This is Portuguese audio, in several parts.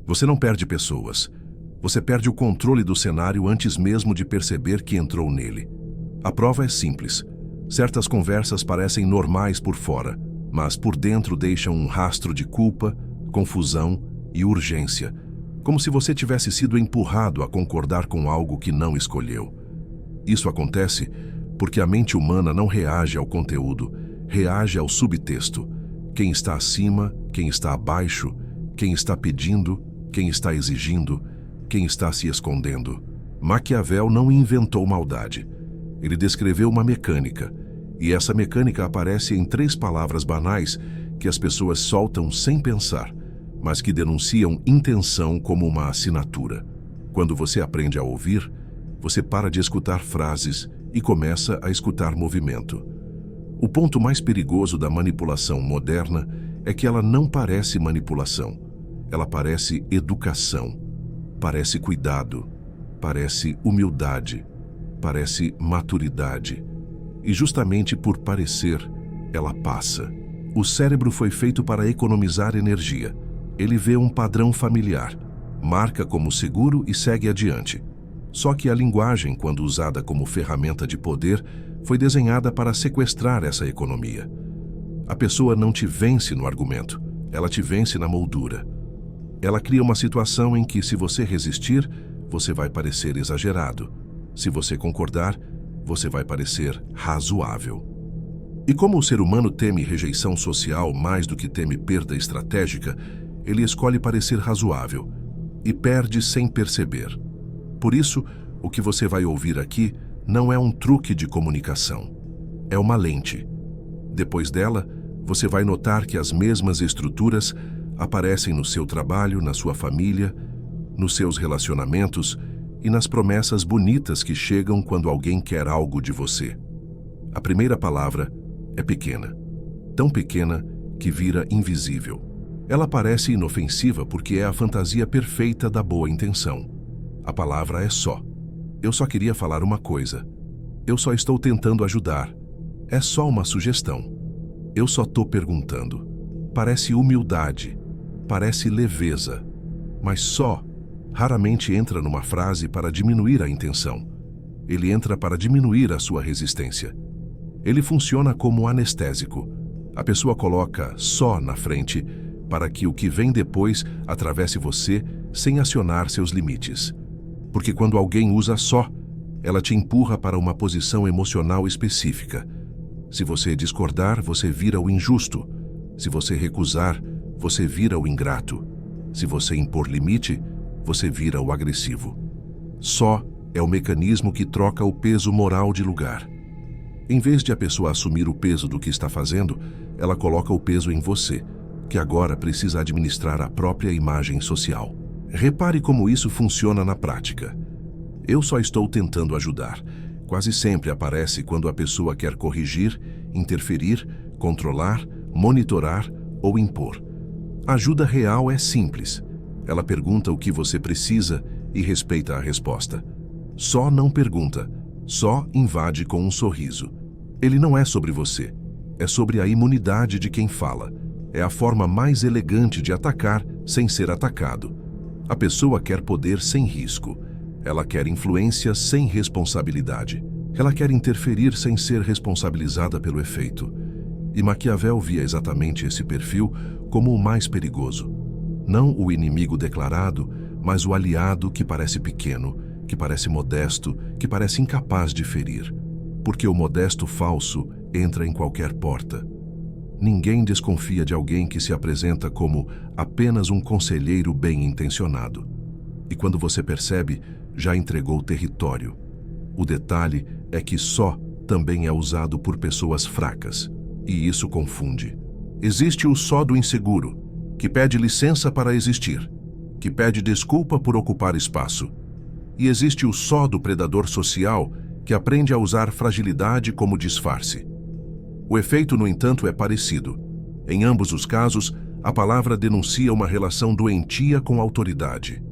Você não perde pessoas. Você perde o controle do cenário antes mesmo de perceber que entrou nele. A prova é simples. Certas conversas parecem normais por fora, mas por dentro deixam um rastro de culpa, confusão e urgência, como se você tivesse sido empurrado a concordar com algo que não escolheu. Isso acontece porque a mente humana não reage ao conteúdo, reage ao subtexto. Quem está acima, quem está abaixo, quem está pedindo, quem está exigindo, quem está se escondendo. Maquiavel não inventou maldade. Ele descreveu uma mecânica, e essa mecânica aparece em 3 palavras banais que as pessoas soltam sem pensar, mas que denunciam intenção como uma assinatura. Quando você aprende a ouvir, você para de escutar frases e começa a escutar movimento. O ponto mais perigoso da manipulação moderna é que ela não parece manipulação. Ela parece educação, parece cuidado, parece humildade, parece maturidade. E justamente por parecer, ela passa. O cérebro foi feito para economizar energia. Ele vê um padrão familiar, marca como seguro e segue adiante. Só que a linguagem, quando usada como ferramenta de poder, foi desenhada para sequestrar essa economia. A pessoa não te vence no argumento, ela te vence na moldura. Ela cria uma situação em que, se você resistir, você vai parecer exagerado. Se você concordar, você vai parecer razoável. E como o ser humano teme rejeição social mais do que teme perda estratégica, ele escolhe parecer razoável e perde sem perceber. Por isso, o que você vai ouvir aqui não é um truque de comunicação, é uma lente. Depois dela, você vai notar que as mesmas estruturas aparecem no seu trabalho, na sua família, nos seus relacionamentos e nas promessas bonitas que chegam quando alguém quer algo de você. A primeira palavra é pequena, tão pequena que vira invisível. Ela parece inofensiva porque é a fantasia perfeita da boa intenção. A palavra é só. Eu só queria falar uma coisa. Eu só estou tentando ajudar. É só uma sugestão. Eu só estou perguntando. Parece humildade, parece leveza, mas só raramente entra numa frase para diminuir a intenção. Ele entra para diminuir a sua resistência. Ele funciona como anestésico. A pessoa coloca só na frente para que o que vem depois atravesse você sem acionar seus limites. Porque quando alguém usa só, ela te empurra para uma posição emocional específica. Se você discordar, você vira o injusto. Se você recusar, você vira o ingrato. Se você impor limite, você vira o agressivo. Só é o mecanismo que troca o peso moral de lugar. Em vez de a pessoa assumir o peso do que está fazendo, ela coloca o peso em você, que agora precisa administrar a própria imagem social. Repare como isso funciona na prática. Eu só estou tentando ajudar. Quase sempre aparece quando a pessoa quer corrigir, interferir, controlar, monitorar ou impor. A ajuda real é simples. Ela pergunta o que você precisa e respeita a resposta. Só não pergunta, só invade com um sorriso. Ele não é sobre você, é sobre a imunidade de quem fala. É a forma mais elegante de atacar sem ser atacado. A pessoa quer poder sem risco. Ela quer influência sem responsabilidade. Ela quer interferir sem ser responsabilizada pelo efeito. E Maquiavel via exatamente esse perfil como o mais perigoso. Não o inimigo declarado, mas o aliado que parece pequeno, que parece modesto, que parece incapaz de ferir. Porque o modesto falso entra em qualquer porta. Ninguém desconfia de alguém que se apresenta como apenas um conselheiro bem-intencionado. E quando você percebe, já entregou território. O detalhe é que só também é usado por pessoas fracas, e isso confunde. Existe o só do inseguro, que pede licença para existir, que pede desculpa por ocupar espaço. E existe o só do predador social, que aprende a usar fragilidade como disfarce. O efeito, no entanto, é parecido. Em ambos os casos, a palavra denuncia uma relação doentia com a autoridade.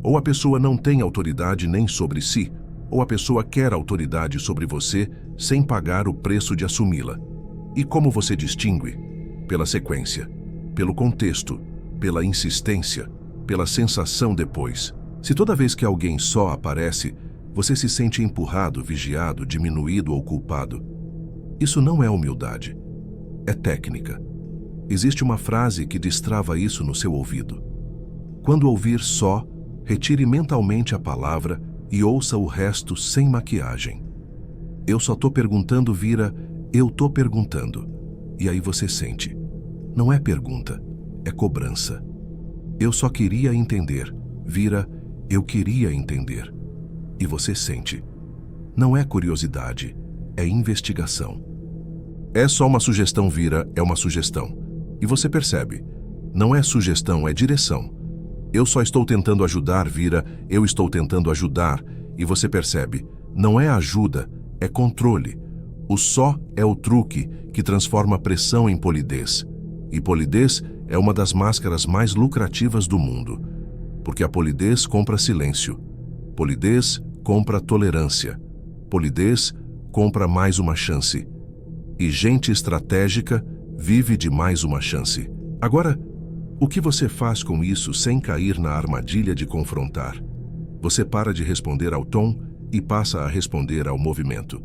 Ou a pessoa não tem autoridade nem sobre si, ou a pessoa quer autoridade sobre você sem pagar o preço de assumi-la. E como você distingue? Pela sequência, pelo contexto, pela insistência. pela sensação depois. Se toda vez que alguém só aparece, você se sente empurrado, vigiado, diminuído ou culpado, isso não é humildade, é técnica. Existe uma frase que destrava isso no seu ouvido. Quando ouvir só, retire mentalmente a palavra e ouça o resto sem maquiagem. Eu só tô perguntando vira eu tô perguntando. E aí você sente. Não é pergunta, é cobrança. Eu só queria entender vira eu queria entender. E você sente. Não é curiosidade, é investigação. É só uma sugestão vira é uma sugestão. E você percebe. Não é sugestão, é direção. Eu só estou tentando ajudar vira eu estou tentando ajudar. E você percebe. Não é ajuda, é controle. O só é o truque que transforma pressão em polidez. E polidez é uma das máscaras mais lucrativas do mundo. Porque a polidez compra silêncio. Polidez compra tolerância. Polidez compra mais uma chance. E gente estratégica vive de mais uma chance. Agora, o que você faz com isso sem cair na armadilha de confrontar? Você para de responder ao tom e passa a responder ao movimento.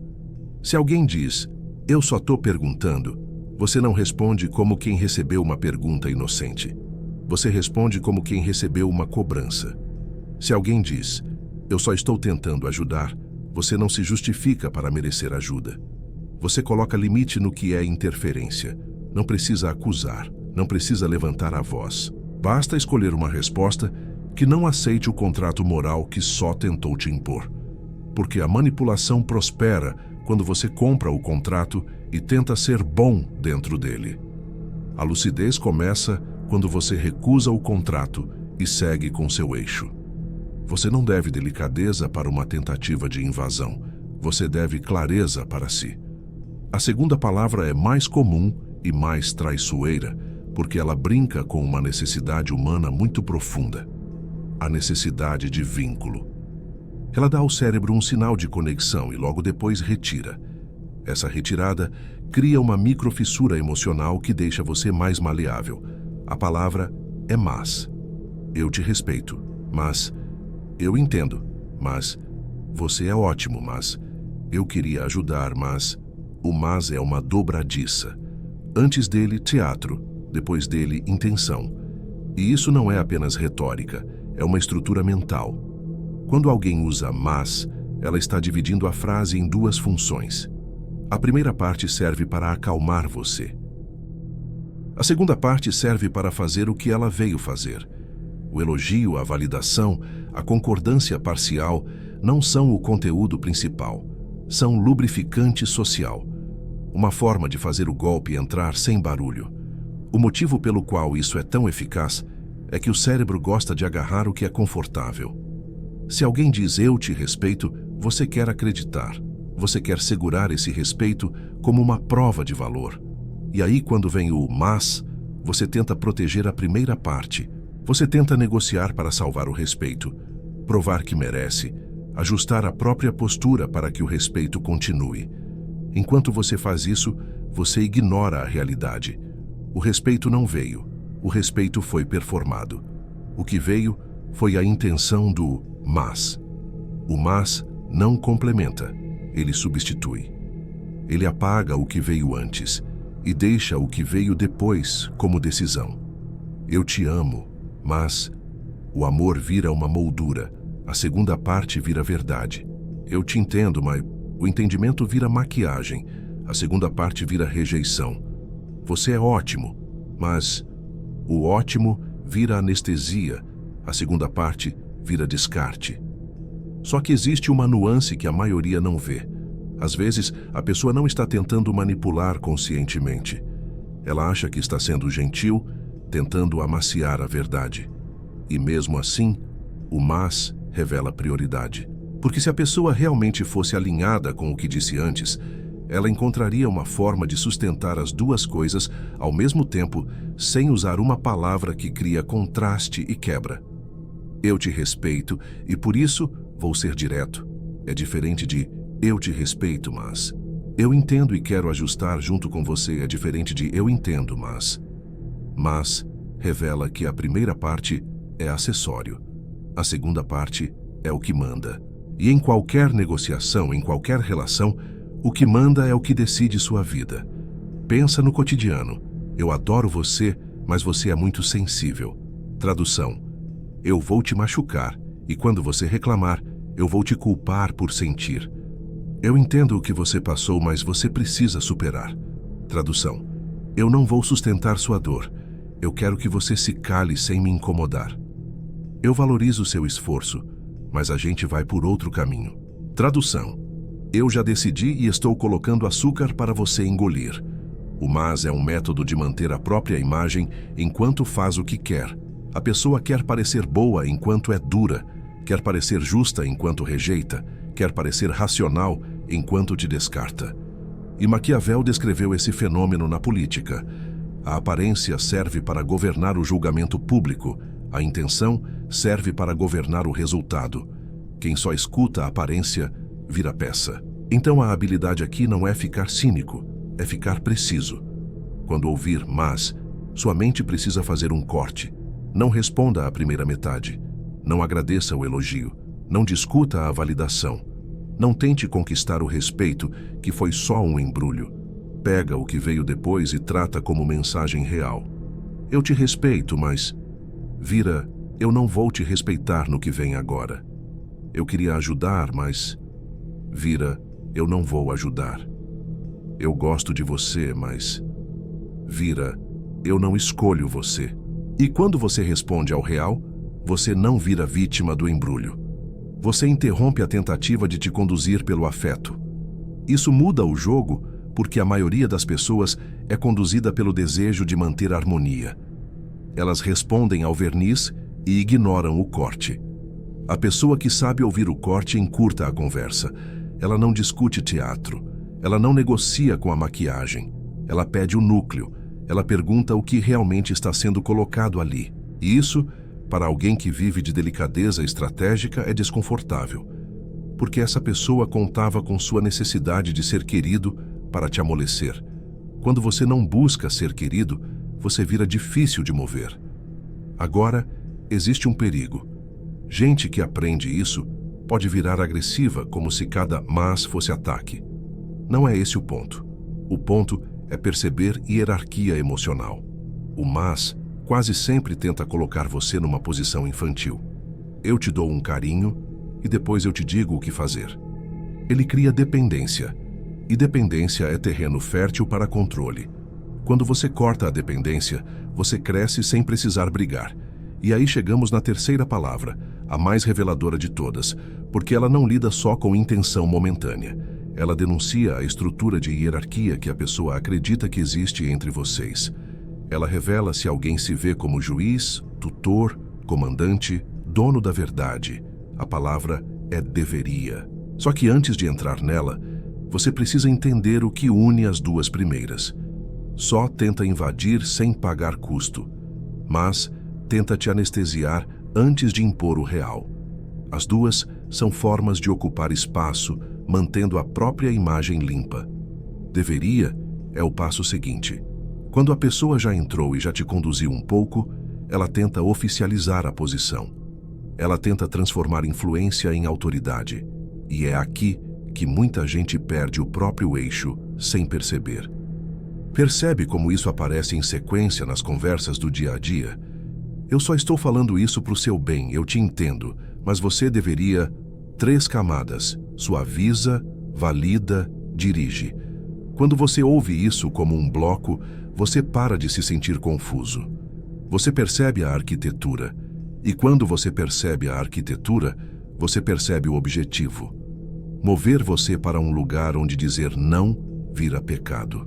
Se alguém diz, eu só tô perguntando, você não responde como quem recebeu uma pergunta inocente. Você responde como quem recebeu uma cobrança. Se alguém diz, eu só estou tentando ajudar, você não se justifica para merecer ajuda. Você coloca limite no que é interferência. Não precisa acusar, não precisa levantar a voz. Basta escolher uma resposta que não aceite o contrato moral que só tentou te impor. Porque a manipulação prospera quando você compra o contrato e tenta ser bom dentro dele. A lucidez começa quando você recusa o contrato e segue com seu eixo. Você não deve delicadeza para uma tentativa de invasão. Você deve clareza para si. A segunda palavra é mais comum e mais traiçoeira, porque ela brinca com uma necessidade humana muito profunda. A necessidade de vínculo. Ela dá ao cérebro um sinal de conexão e logo depois retira. Essa retirada cria uma microfissura emocional que deixa você mais maleável. A palavra é mas. Eu te respeito, mas eu entendo, mas você é ótimo, mas eu queria ajudar, mas o mas é uma dobradiça. Antes dele, teatro, depois dele, intenção. E isso não é apenas retórica, é uma estrutura mental. Quando alguém usa mas, ela está dividindo a frase em duas funções. A primeira parte serve para acalmar você. A segunda parte serve para fazer o que ela veio fazer. O elogio, a validação, a concordância parcial não são o conteúdo principal. São lubrificante social. Uma forma de fazer o golpe entrar sem barulho. O motivo pelo qual isso é tão eficaz é que o cérebro gosta de agarrar o que é confortável. Se alguém diz eu te respeito, você quer acreditar. Você quer segurar esse respeito como uma prova de valor. E aí, quando vem o mas, você tenta proteger a primeira parte. Você tenta negociar para salvar o respeito, provar que merece, ajustar a própria postura para que o respeito continue. Enquanto você faz isso, você ignora a realidade. O respeito não veio, o respeito foi performado. O que veio foi a intenção do mas. O mas não complementa, ele substitui. Ele apaga o que veio antes e deixa o que veio depois como decisão. Eu te amo, mas o amor vira uma moldura, a segunda parte vira verdade. Eu te entendo, mas o entendimento vira maquiagem, a segunda parte vira rejeição. Você é ótimo, mas o ótimo vira anestesia, a segunda parte vira descarte. Só que existe uma nuance que a maioria não vê. Às vezes, a pessoa não está tentando manipular conscientemente. Ela acha que está sendo gentil, tentando amaciar a verdade. E mesmo assim, o mas revela prioridade. Porque se a pessoa realmente fosse alinhada com o que disse antes, ela encontraria uma forma de sustentar as duas coisas ao mesmo tempo, sem usar uma palavra que cria contraste e quebra. Eu te respeito e por isso vou ser direto. É diferente de eu te respeito, mas eu entendo e quero ajustar junto com você. É diferente de eu entendo, mas revela que a primeira parte é acessório. A segunda parte é o que manda. E em qualquer negociação, em qualquer relação, o que manda é o que decide sua vida. Pensa no cotidiano. Eu adoro você, mas você é muito sensível. Tradução: eu vou te machucar, e quando você reclamar, eu vou te culpar por sentir. Eu entendo o que você passou, mas você precisa superar. Tradução: eu não vou sustentar sua dor. Eu quero que você se cale sem me incomodar. Eu valorizo seu esforço, mas a gente vai por outro caminho. Tradução: eu já decidi e estou colocando açúcar para você engolir. O mas é um método de manter a própria imagem enquanto faz o que quer. A pessoa quer parecer boa enquanto é dura, quer parecer justa enquanto rejeita, quer parecer racional enquanto te descarta. E Maquiavel descreveu esse fenômeno na política. A aparência serve para governar o julgamento público, a intenção serve para governar o resultado. Quem só escuta a aparência vira peça. Então a habilidade aqui não é ficar cínico, é ficar preciso. Quando ouvir mas, sua mente precisa fazer um corte. Não responda à primeira metade. Não agradeça o elogio. Não discuta a validação. Não tente conquistar o respeito, que foi só um embrulho. Pega o que veio depois e trata como mensagem real. Eu te respeito, mas... vira, eu não vou te respeitar no que vem agora. Eu queria ajudar, mas... vira, eu não vou ajudar. Eu gosto de você, mas... vira, eu não escolho você. E quando você responde ao real, você não vira vítima do embrulho. Você interrompe a tentativa de te conduzir pelo afeto. Isso muda o jogo porque a maioria das pessoas é conduzida pelo desejo de manter harmonia. Elas respondem ao verniz e ignoram o corte. A pessoa que sabe ouvir o corte encurta a conversa. Ela não discute teatro. Ela não negocia com a maquiagem. Ela pede o núcleo. Ela pergunta o que realmente está sendo colocado ali. E isso, para alguém que vive de delicadeza estratégica, é desconfortável. Porque essa pessoa contava com sua necessidade de ser querido para te amolecer. Quando você não busca ser querido, você vira difícil de mover. Agora, existe um perigo. Gente que aprende isso pode virar agressiva, como se cada mas fosse ataque. Não é esse o ponto. O ponto é perceber hierarquia emocional. O mas quase sempre tenta colocar você numa posição infantil. Eu te dou um carinho e depois eu te digo o que fazer. Ele cria dependência. E dependência é terreno fértil para controle. Quando você corta a dependência, você cresce sem precisar brigar. E aí chegamos na terceira palavra, a mais reveladora de todas, porque ela não lida só com intenção momentânea. Ela denuncia a estrutura de hierarquia que a pessoa acredita que existe entre vocês. Ela revela se alguém se vê como juiz, tutor, comandante, dono da verdade. A palavra é deveria. Só que antes de entrar nela, você precisa entender o que une as duas primeiras. Só tenta invadir sem pagar custo, mas tenta te anestesiar antes de impor o real. As duas são formas de ocupar espaço, mantendo a própria imagem limpa. Deveria é o passo seguinte. Quando a pessoa já entrou e já te conduziu um pouco, ela tenta oficializar a posição. Ela tenta transformar influência em autoridade. E é aqui que muita gente perde o próprio eixo sem perceber. Percebe como isso aparece em sequência nas conversas do dia a dia? Eu só estou falando isso para o seu bem, eu te entendo, mas você deveria... 3 camadas: suaviza, valida, dirige. Quando você ouve isso como um bloco, você para de se sentir confuso. Você percebe a arquitetura. E quando você percebe a arquitetura, você percebe o objetivo. Mover você para um lugar onde dizer não vira pecado.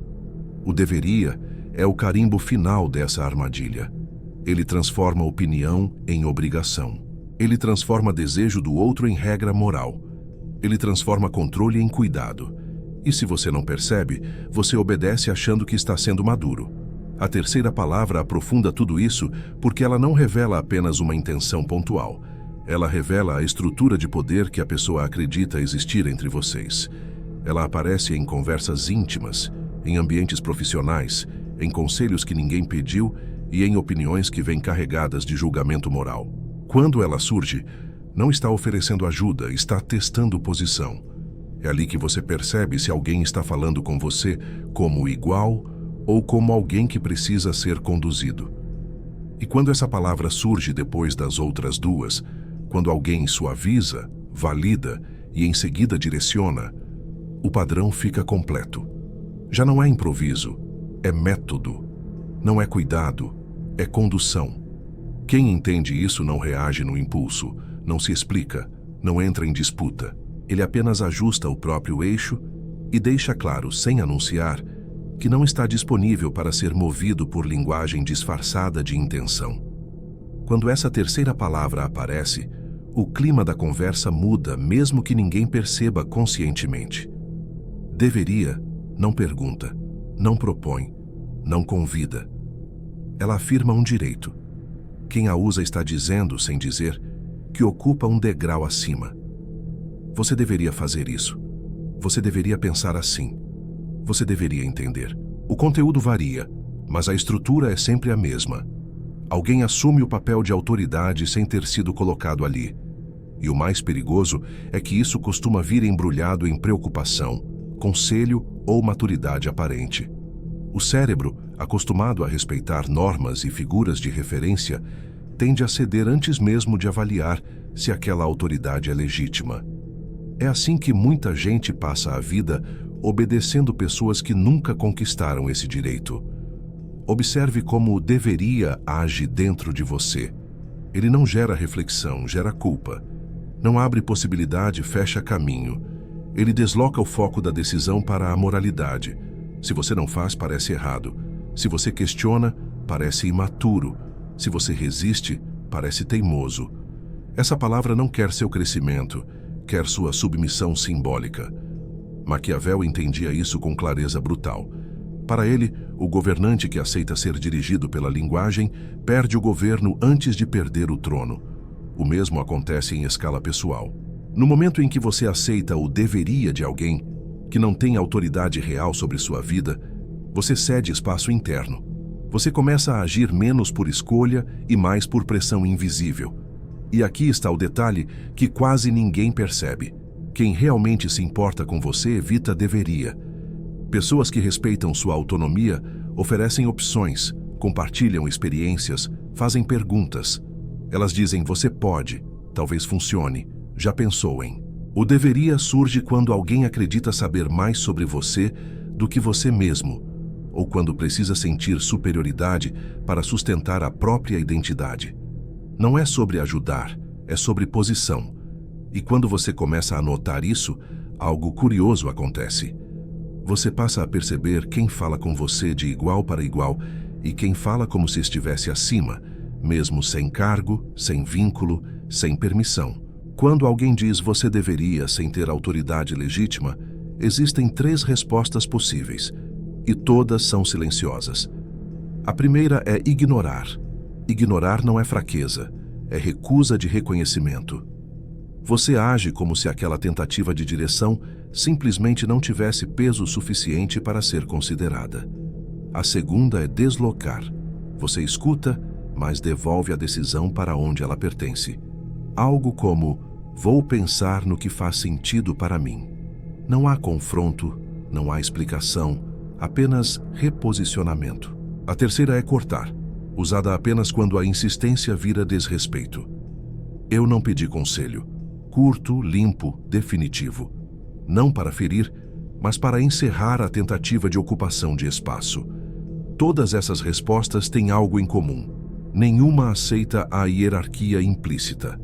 O deveria é o carimbo final dessa armadilha. Ele transforma opinião em obrigação. Ele transforma desejo do outro em regra moral. Ele transforma controle em cuidado. E se você não percebe, você obedece achando que está sendo maduro. A terceira palavra aprofunda tudo isso porque ela não revela apenas uma intenção pontual. Ela revela a estrutura de poder que a pessoa acredita existir entre vocês. Ela aparece em conversas íntimas, em ambientes profissionais, em conselhos que ninguém pediu e em opiniões que vêm carregadas de julgamento moral. Quando ela surge, não está oferecendo ajuda, está testando posição. É ali que você percebe se alguém está falando com você como igual ou como alguém que precisa ser conduzido. E quando essa palavra surge depois das outras duas, quando alguém suaviza, valida e em seguida direciona, o padrão fica completo. Já não é improviso, é método. Não é cuidado, é condução. Quem entende isso não reage no impulso, não se explica, não entra em disputa. Ele apenas ajusta o próprio eixo e deixa claro, sem anunciar, que não está disponível para ser movido por linguagem disfarçada de intenção. Quando essa terceira palavra aparece, o clima da conversa muda, mesmo que ninguém perceba conscientemente. Deveria não pergunta, não propõe, não convida. Ela afirma um direito. Quem a usa está dizendo, sem dizer, que ocupa um degrau acima. Você deveria fazer isso. Você deveria pensar assim. Você deveria entender. O conteúdo varia, mas a estrutura é sempre a mesma. Alguém assume o papel de autoridade sem ter sido colocado ali. E o mais perigoso é que isso costuma vir embrulhado em preocupação, conselho ou maturidade aparente. O cérebro, acostumado a respeitar normas e figuras de referência, tende a ceder antes mesmo de avaliar se aquela autoridade é legítima. É assim que muita gente passa a vida obedecendo pessoas que nunca conquistaram esse direito. Observe como o deveria age dentro de você. Ele não gera reflexão, gera culpa. Não abre possibilidade, fecha caminho. Ele desloca o foco da decisão para a moralidade. Se você não faz, parece errado. Se você questiona, parece imaturo. Se você resiste, parece teimoso. Essa palavra não quer seu crescimento, quer sua submissão simbólica. Maquiavel entendia isso com clareza brutal. Para ele, o governante que aceita ser dirigido pela linguagem perde o governo antes de perder o trono. O mesmo acontece em escala pessoal. No momento em que você aceita o deveria de alguém, que não tem autoridade real sobre sua vida, você cede espaço interno. Você começa a agir menos por escolha e mais por pressão invisível. E aqui está o detalhe que quase ninguém percebe. Quem realmente se importa com você evita deveria. Pessoas que respeitam sua autonomia oferecem opções, compartilham experiências, fazem perguntas. Elas dizem, você pode, talvez funcione, já pensou em. O deveria surge quando alguém acredita saber mais sobre você do que você mesmo, ou quando precisa sentir superioridade para sustentar a própria identidade. Não é sobre ajudar, é sobre posição. E quando você começa a notar isso, algo curioso acontece. Você passa a perceber quem fala com você de igual para igual e quem fala como se estivesse acima, mesmo sem cargo, sem vínculo, sem permissão. Quando alguém diz você deveria sem ter autoridade legítima, existem 3 respostas possíveis, e todas são silenciosas. A primeira é ignorar. Ignorar não é fraqueza, é recusa de reconhecimento. Você age como se aquela tentativa de direção simplesmente não tivesse peso suficiente para ser considerada. A segunda é deslocar. Você escuta, mas devolve a decisão para onde ela pertence. Algo como, vou pensar no que faz sentido para mim. Não há confronto, não há explicação, apenas reposicionamento. A terceira é cortar, usada apenas quando a insistência vira desrespeito. Eu não pedi conselho. Curto, limpo, definitivo. Não para ferir, mas para encerrar a tentativa de ocupação de espaço. Todas essas respostas têm algo em comum. Nenhuma aceita a hierarquia implícita.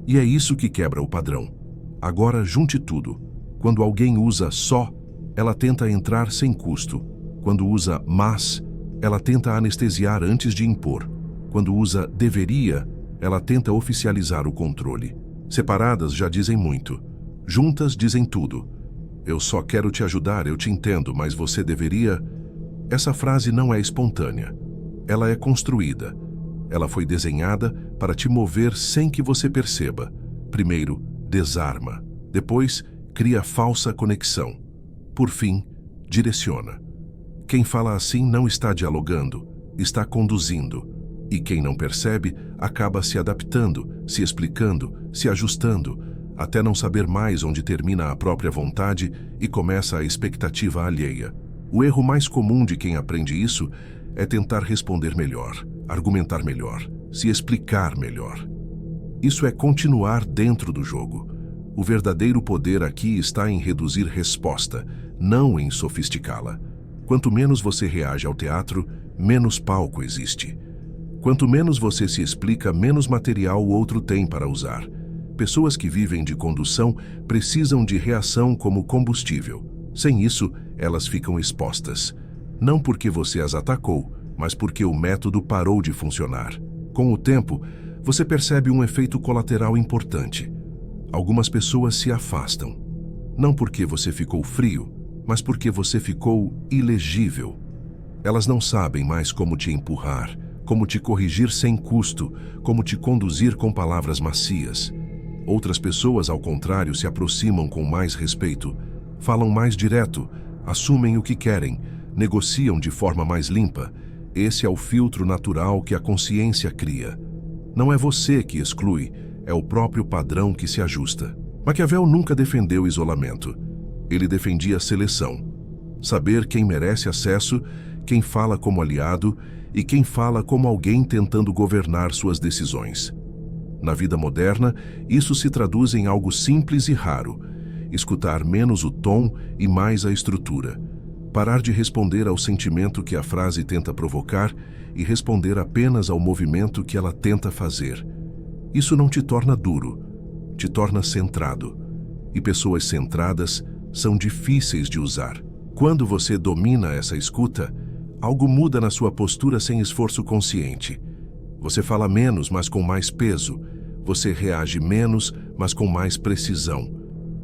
E é isso que quebra o padrão. Agora junte tudo. Quando alguém usa só, ela tenta entrar sem custo. Quando usa mas, ela tenta anestesiar antes de impor. Quando usa deveria, ela tenta oficializar o controle. Separadas já dizem muito. Juntas dizem tudo. Eu só quero te ajudar, eu te entendo, mas você deveria... Essa frase não é espontânea. Ela é construída. Ela foi desenhada para te mover sem que você perceba. Primeiro, desarma. Depois, cria falsa conexão. Por fim, direciona. Quem fala assim não está dialogando, está conduzindo. E quem não percebe acaba se adaptando, se explicando, se ajustando, até não saber mais onde termina a própria vontade e começa a expectativa alheia. O erro mais comum de quem aprende isso é tentar responder melhor, argumentar melhor, se explicar melhor. Isso é continuar dentro do jogo. O verdadeiro poder aqui está em reduzir resposta, não em sofisticá-la. Quanto menos você reage ao teatro, menos palco existe. Quanto menos você se explica, menos material o outro tem para usar. Pessoas que vivem de condução precisam de reação como combustível. Sem isso, elas ficam expostas. Não porque você as atacou, mas porque o método parou de funcionar. Com o tempo, você percebe um efeito colateral importante. Algumas pessoas se afastam. Não porque você ficou frio, mas porque você ficou ilegível. Elas não sabem mais como te empurrar, como te corrigir sem custo, como te conduzir com palavras macias. Outras pessoas, ao contrário, se aproximam com mais respeito, falam mais direto, assumem o que querem, negociam de forma mais limpa. Esse é o filtro natural que a consciência cria. Não é você que exclui, é o próprio padrão que se ajusta. Maquiavel nunca defendeu isolamento. Ele defendia seleção. Saber quem merece acesso, quem fala como aliado e quem fala como alguém tentando governar suas decisões. Na vida moderna, isso se traduz em algo simples e raro: escutar menos o tom e mais a estrutura. Parar de responder ao sentimento que a frase tenta provocar e responder apenas ao movimento que ela tenta fazer. Isso não te torna duro, te torna centrado. E pessoas centradas são difíceis de usar. Quando você domina essa escuta, algo muda na sua postura sem esforço consciente. Você fala menos, mas com mais peso. Você reage menos, mas com mais precisão.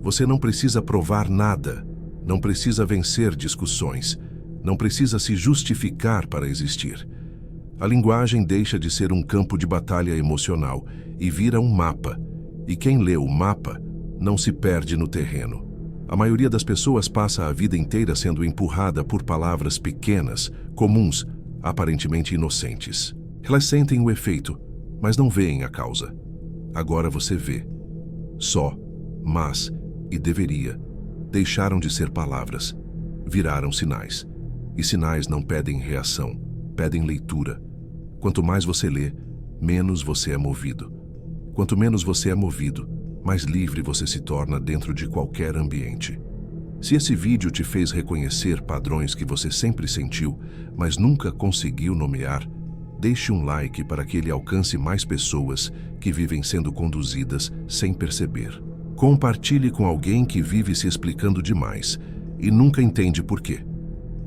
Você não precisa provar nada. Não precisa vencer discussões. Não precisa se justificar para existir. A linguagem deixa de ser um campo de batalha emocional e vira um mapa. E quem lê o mapa não se perde no terreno. A maioria das pessoas passa a vida inteira sendo empurrada por palavras pequenas, comuns, aparentemente inocentes. Elas sentem o efeito, mas não veem a causa. Agora você vê. Só, mas e deveria deixaram de ser palavras, viraram sinais. E sinais não pedem reação, pedem leitura. Quanto mais você lê, menos você é movido. Quanto menos você é movido, mais livre você se torna dentro de qualquer ambiente. Se esse vídeo te fez reconhecer padrões que você sempre sentiu, mas nunca conseguiu nomear, deixe um like para que ele alcance mais pessoas que vivem sendo conduzidas sem perceber. Compartilhe com alguém que vive se explicando demais e nunca entende por quê.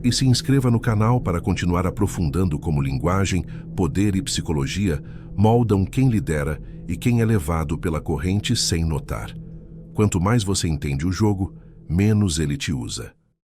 E se inscreva no canal para continuar aprofundando como linguagem, poder e psicologia moldam quem lidera e quem é levado pela corrente sem notar. Quanto mais você entende o jogo, menos ele te usa.